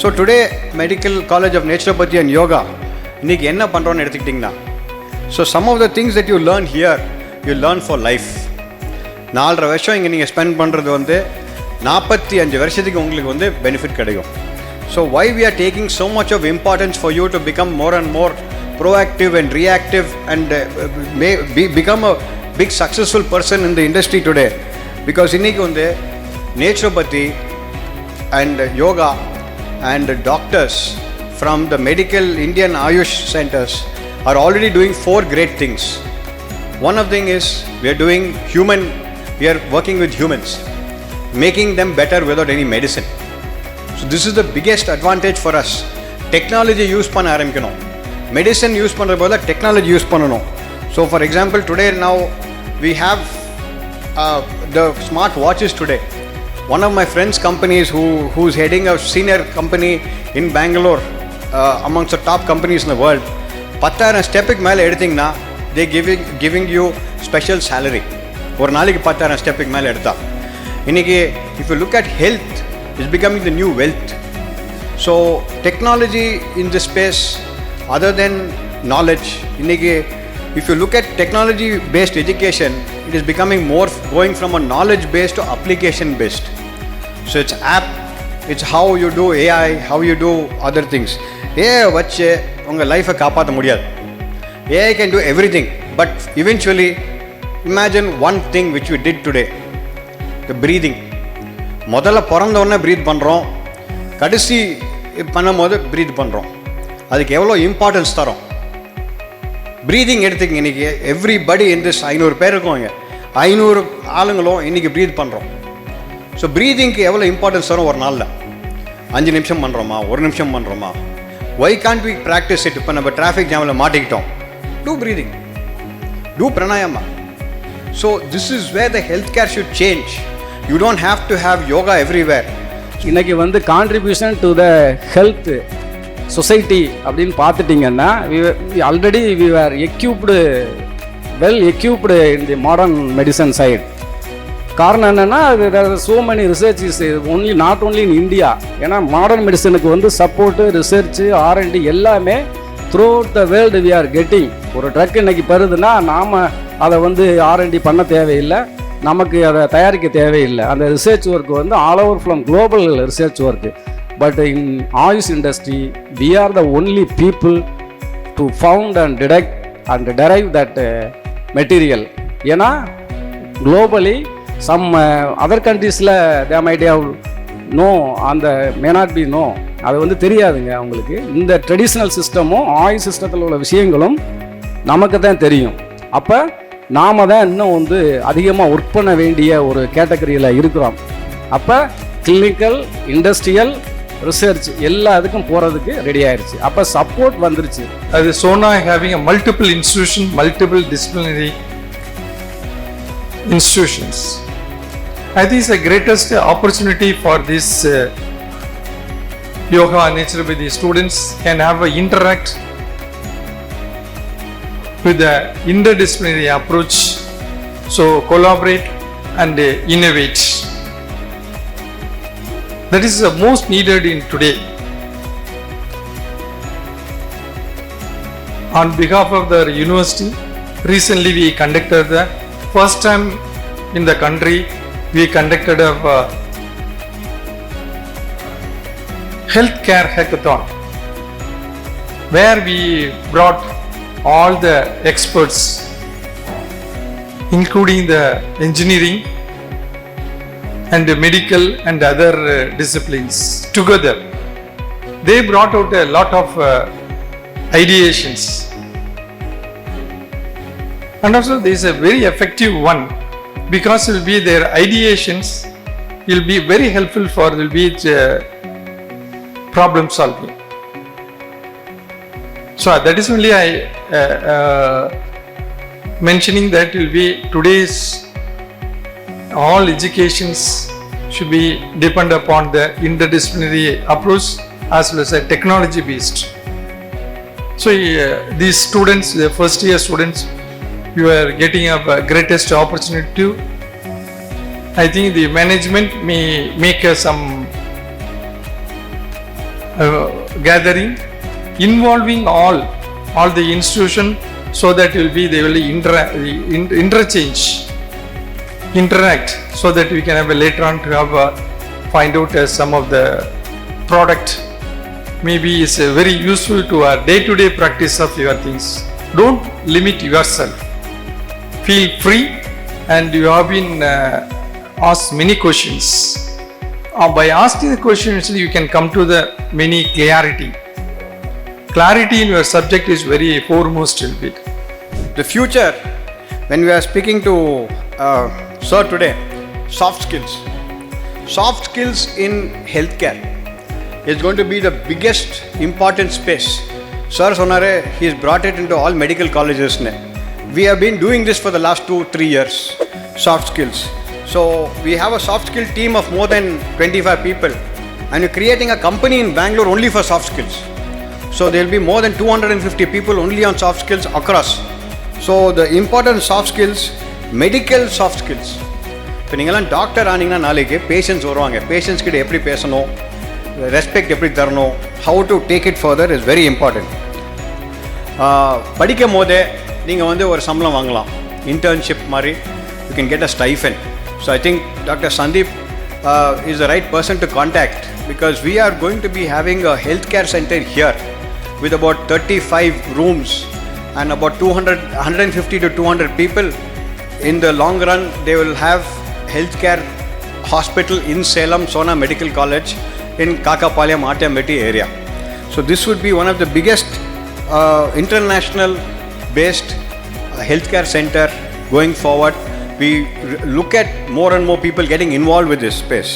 So today, Medical College of Naturopathy and Yoga, இன்னைக்கு என்ன பண்ணுறோன்னு எடுத்துக்கிட்டிங்கன்னா, so some of the things that you learn here, you learn for life. 4.5 வருஷம் இங்கே நீங்கள் ஸ்பெண்ட் பண்ணுறது வந்து 45 வருஷத்துக்கு உங்களுக்கு வந்து பெனிஃபிட் கிடைக்கும். So why we are taking so much of importance for you to become more and more proactive and reactive and become a big successful person in the industry today? Because இன்னைக்கு வந்து naturopathy and yoga and doctors from the medical Indian Ayush centers are already doing 4 great things. One of them is we are working with humans, making them better without any medicine. So this is the biggest advantage for us. Technology use பண்ண ஆரம்பிக்கணும், medicine use பண்ணுற போல technology use பண்ணணும். So for example, today now we have the smart watches today. One of my friends' companies who's heading a senior company in Bangalore, amongst the top companies in the world, 10,000 ஸ்டெப்புக்கு மேலே எடுத்திங்கன்னா they giving you special salary. ஒரு நாளைக்கு 10,000 ஸ்டெப்புக்கு மேலே எடுத்தா. இன்னைக்கு if you look at health, it's becoming the new wealth. So technology in this space, other than knowledge, இன்னைக்கு if you look at technology based education, it is becoming more going from a knowledge based to application based. So it's app, it's how you do AI, how you do other things. AI வச்சு உங்கள் லைஃபை காப்பாற்ற முடியாது. AI can do everything, but eventually imagine one thing which we did today, the breathing. முதல்ல பிறந்த உடனே breath பண்ணுறோம், கடைசி பண்ணும்போது ப்ரீத் பண்ணுறோம். அதுக்கு எவ்வளோ இம்பார்ட்டன்ஸ் தரோம். ப்ரீதிங் எடுத்துக்கிங்க. இன்றைக்கி எவ்ரிபடி இந்த 500 பேர் இருக்கோம், இங்கே 500 ஆளுங்களும் இன்றைக்கி ப்ரீத் பண்ணுறோம். ஸோ ப்ரீதிங்க்கு எவ்வளோ இம்பார்ட்டன்ஸ் தரும். ஒரு நாளில் 5 நிமிஷம் பண்ணுறோமா, 1 நிமிஷம் பண்ணுறோமா? Why can't we practice it? இப்போ நம்ம டிராஃபிக் ஜாமில் மாட்டிக்கிட்டோம், do breathing, do pranayama. So this is where the health care should change. You don't have to have yoga everywhere. இன்றைக்கி வந்து contribution to the health society அப்படின்னு பார்த்துட்டிங்கன்னா, already we are well equipped in the modern medicine side. காரணம் என்னென்னா, so many research is not only in India. ஏன்னா modern மெடிசனுக்கு வந்து support, research, R&D எல்லாமே throughout the world we are getting. ஒரு truck இன்றைக்கி வருதுன்னா நாம் அதை வந்து R&D பண்ண தேவையில்லை, நமக்கு அதை தயாரிக்க தேவையில்லை. அந்த ரிசர்ச் ஒர்க் வந்து all over from global research work. But in Ayush industry, we are the only people to found and detect and derive that material. ஏன்னா globally some other countries-ல they might have no and may not be no. அது வந்து தெரியாதுங்க அவங்களுக்கு. இந்த traditional சிஸ்டமும் AYUSH சிஸ்டத்தில் உள்ள விஷயங்களும் நமக்கு தான் தெரியும். அப்போ நாம் தான் இன்னும் வந்து அதிகமாக ஒர்க் பண்ண வேண்டிய ஒரு கேட்டகரியில் இருக்கிறோம். அப்போ கிளினிக்கல், இண்டஸ்ட்ரியல், ரிசர்ச் எல்லா இதுக்கும் போகிறதுக்கு ரெடி ஆயிடுச்சு. அப்போ சப்போர்ட் வந்துருச்சு. அது Sona having a multiple institution, multiple disciplinary institutions. I think it's the greatest opportunity for this yoga and naturopathy students can have a interact with the interdisciplinary approach, so collaborate and innovate. That is the most needed in today. On behalf of the university, recently we conducted the first time in the country, we conducted a healthcare hackathon where we brought all the experts, including the engineering and the medical and other disciplines together. They brought out a lot of ideations, and also this is a very effective one because it will be their ideations will be very helpful for will be problem solving. So that is only I mentioning that will be today's all educations should be depend upon the interdisciplinary approach as well as a technology based. So these students, the first year students, you are getting a greatest opportunity to. I think the management may make some gathering, involving all the institution, so that they will interact, so that we can have later on to have find out some of the product maybe is very useful to our day-to-day practice of your things. Don't limit yourself. Feel free, and you have been asked many questions. By asking the questions, you can come to the many clarity. Clarity in your subject is very foremost a bit. The future, when we are speaking to sir today, soft skills. Soft skills in healthcare is going to be the biggest important space. Sir Sonare, he has brought it into all medical colleges. We have been doing this for the last 2-3 years, soft skills. So we have a soft skill team of more than 25 people, and we're creating a company in Bangalore only for soft skills. So there will be more than 250 people only on soft skills across. So the important soft skills, medical soft skills. இப்போ நீங்கள்லாம் doctor ஆனீங்கன்னா நாளைக்கு patients வருவாங்க. Patients கிட்ட எப்படி பேசணும், respect எப்படி தரணும், how to take it further is very important. படிக்கும் போதே நீங்கள் வந்து ஒரு சம்பளம் வாங்கலாம், இன்டர்ன்ஷிப் மாதிரி. You can get a stipend. So I think doctor Sandeep is the right person to contact, because we are going to be having a healthcare center here with about 35 rooms and about 150 to 200 people. In the long run, they will have healthcare hospital in Salem, Sona Medical College in Kakapalayam, Attambetti area. So this would be one of the biggest international based healthcare center going forward. We look at more and more people getting involved with this space.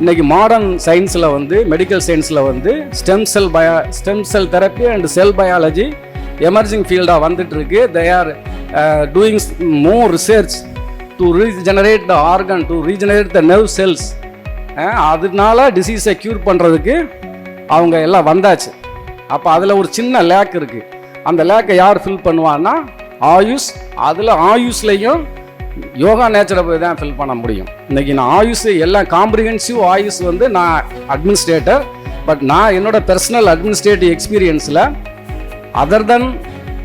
இன்னைக்கு modern சயின்ஸில் வந்து medical சயின்ஸில் வந்து stem cell therapy and cell biology emerging ஃபீல்டாக வந்துட்டு இருக்கு. They are doing more research to regenerate the organ, to regenerate the nerve cells. அதனால டிசீஸை க்யூர் பண்ணுறதுக்கு அவங்க எல்லாம் வந்தாச்சு. அப்போ அதில் ஒரு சின்ன லேக் இருக்குது. அந்த லேக்கை யார் ஃபில் பண்ணுவான்னா ஆயுஷ். அதில் ஆயுஷ்லேயும் யோகா நேச்சுரோபதி தான் ஃபில் பண்ண முடியும். இன்றைக்கி நான் ஆயுஷ் எல்லாம் காம்ப்ரிஹென்சிவ் ஆயுஷ் வந்து நான் அட்மினிஸ்ட்ரேட்டர். பட் நான் என்னோட பர்சனல் அட்மினிஸ்ட்ரேட்டிவ் எக்ஸ்பீரியன்ஸில் அதர் தென்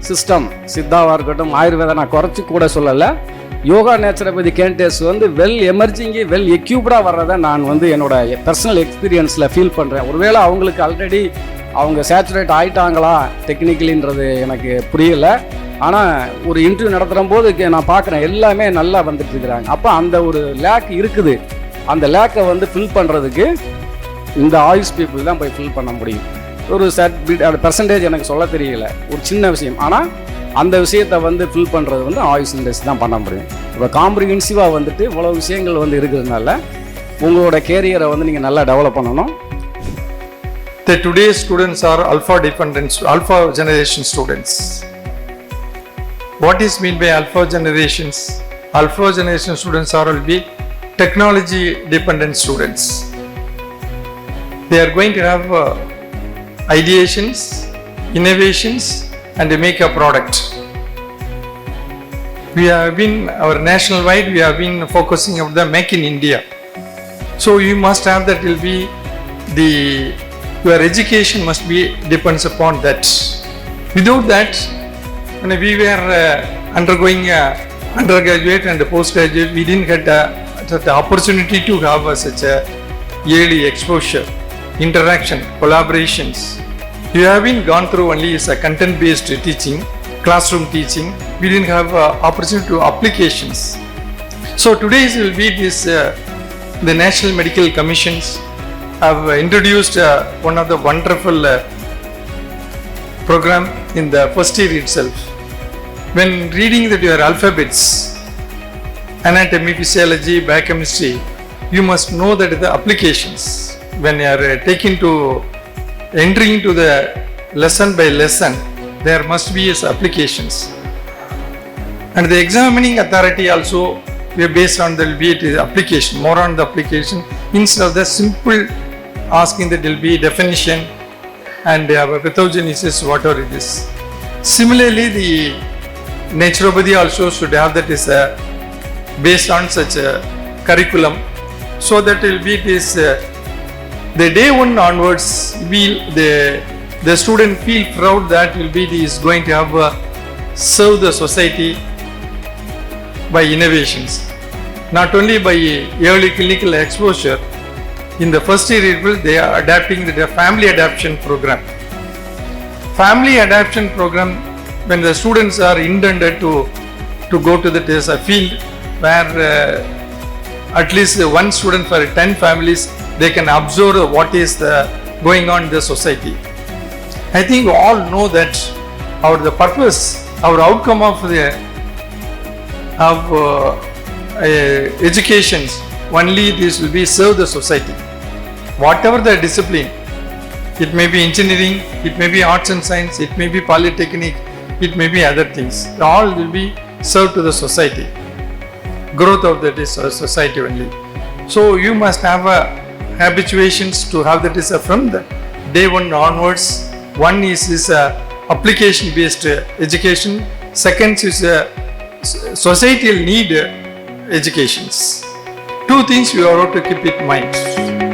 சிஸ்டம் சித்தாவாக இருக்கட்டும், ஆயுர்வேதா நான் குறைச்சி கூட சொல்லலை. யோகா நேச்சுரோபதி கேண்டிடேட்ஸ் வந்து வெல் எமர்ஜிங்கி வெல் எக்யூப்டாக வர்றதை நான் வந்து என்னோட பர்சனல் எக்ஸ்பீரியன்ஸில் ஃபீல் பண்ணுறேன். ஒருவேளை அவங்களுக்கு ஆல்ரெடி அவங்க சேச்சுரேட் ஆகிட்டாங்களா டெக்னிக்கலின்றது எனக்கு புரியலை. ஆனால் ஒரு இன்டர்வியூ நடத்துகிற போது நான் பார்க்குறேன் எல்லாமே நல்லா வந்துட்டுருக்குறாங்க. அப்போ அந்த ஒரு லேக் இருக்குது. அந்த லேக்கை வந்து ஃபில் பண்ணுறதுக்கு இந்த ஆயுஷ் பீப்புள் தான் போய் ஃபில் பண்ண முடியும். ஒரு பெர்சன்டேஜ் எனக்கு சொல்ல தெரியல, ஒரு சின்ன விஷயம். ஆனால் அந்த விஷயத்தை வந்து ஃபில் பண்ணுறது வந்து ஆயுஷ் இண்டஸ்ட்ரி தான் பண்ண முடியும். இப்போ காம்ப்ரிஹென்சிவாக வந்துட்டு இவ்வளோ விஷயங்கள் வந்து இருக்கிறதுனால உங்களோட கேரியரை வந்து நீங்கள் நல்லா டெவலப் பண்ணணும். The today's students are alpha generation students. What is mean by alpha generations? Alpha generation students will be technology dependent students. They are going to have ideations, innovations, and they make a product. We have been, our national wide, we have been focusing on the Make in India. So you must have that will be your education must be depends upon that. Without that, when we were undergoing undergraduate and postgraduate, we didn't get the opportunity to have such a yearly exposure, interaction, collaborations. You have been gone through only as a content-based teaching, classroom teaching. We didn't have opportunity to applications. So today's will be this the National Medical Commissions have introduced one of the wonderful program in the first year itself. When reading your alphabets, anatomy, physiology, biochemistry, you must know that the applications. When you are entering into the lesson by lesson, there must be applications. And the examining authority also, we are based on the application, more on the application, instead of the simple asking that there will be definition and pathogenesis, whatever it is. Similarly, the naturopathy also should have that is based on such a curriculum, so that it will be this the day one onwards, the student feel proud that he is going to have serve the society by innovations, not only by early clinical exposure. In the first year itself, they are adapting the family adaptation program. Family adaptation program, when the students are intended to go to the field where at least one student for 10 families, they can observe what is going on in the society. I think all know that the purpose, our outcome of educations, only this will be serve the society. Whatever the discipline, it may be engineering, it may be arts and science, it may be polytechnic, it may be other things. All will be served to the society, growth of the society only. So you must have habituations to have that is from the day one onwards. One is application based education. Second is societal need educations. Two things you have to keep in mind.